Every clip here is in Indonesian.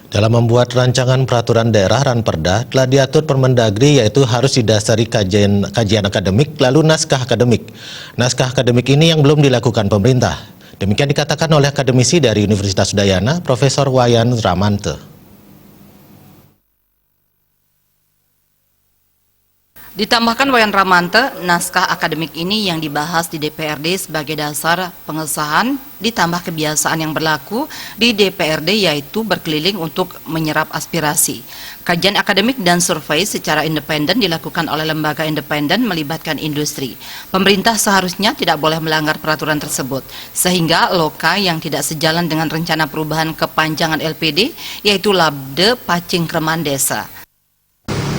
Dalam membuat rancangan peraturan daerah Ranperda telah diatur Permendagri, yaitu harus didasari kajian akademik lalu naskah akademik. Naskah akademik ini yang belum dilakukan pemerintah. Demikian dikatakan oleh akademisi dari Universitas Udayana, Profesor Wayan Ramante. Ditambahkan Wayan Ramante, naskah akademik ini yang dibahas di DPRD sebagai dasar pengesahan ditambah kebiasaan yang berlaku di DPRD, yaitu berkeliling untuk menyerap aspirasi. Kajian akademik dan survei secara independen dilakukan oleh lembaga independen melibatkan industri. Pemerintah seharusnya tidak boleh melanggar peraturan tersebut, sehingga loka yang tidak sejalan dengan rencana perubahan kepanjangan LPD, yaitu Labde Pacingkreman Desa.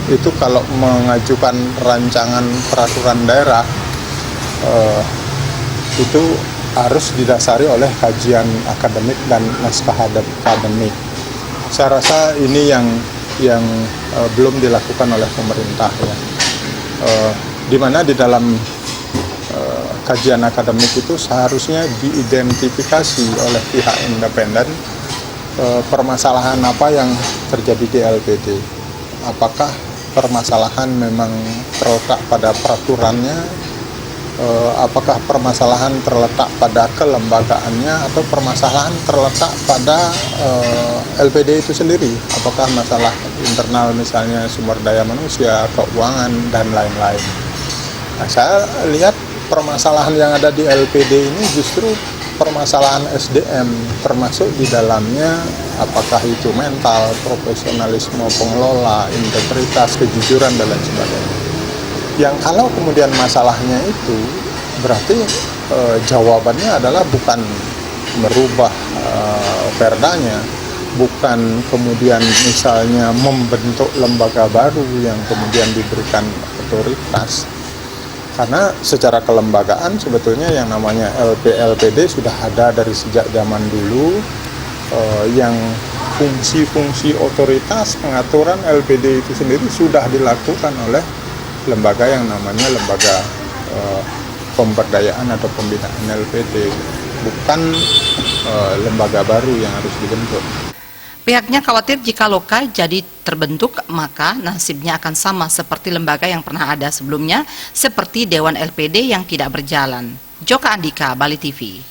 Itu kalau mengajukan rancangan peraturan daerah itu harus didasari oleh kajian akademik dan naskah akademik. Saya rasa ini yang belum dilakukan oleh pemerintah, ya. Di mana di dalam kajian akademik itu seharusnya diidentifikasi oleh pihak independen permasalahan apa yang terjadi di LPD. Apakah permasalahan memang terletak pada peraturannya, apakah permasalahan terletak pada kelembagaannya, atau permasalahan terletak pada LPD itu sendiri, apakah masalah internal misalnya sumber daya manusia, keuangan, dan lain-lain. Nah, saya lihat permasalahan yang ada di LPD ini justru permasalahan SDM, termasuk di dalamnya apakah itu mental, profesionalisme pengelola, integritas, kejujuran, dan lain sebagainya. Yang kalau kemudian masalahnya itu berarti jawabannya adalah bukan merubah perdanya, bukan kemudian misalnya membentuk lembaga baru yang kemudian diberikan otoritas. Karena secara kelembagaan sebetulnya yang namanya LPD sudah ada dari sejak zaman dulu, yang fungsi-fungsi otoritas pengaturan LPD itu sendiri sudah dilakukan oleh lembaga yang namanya lembaga pemberdayaan atau pembinaan LPD, bukan lembaga baru yang harus dibentuk. Pihaknya khawatir jika loka jadi terbentuk, maka nasibnya akan sama seperti lembaga yang pernah ada sebelumnya, seperti Dewan LPD yang tidak berjalan. Joka Andika, Bali TV.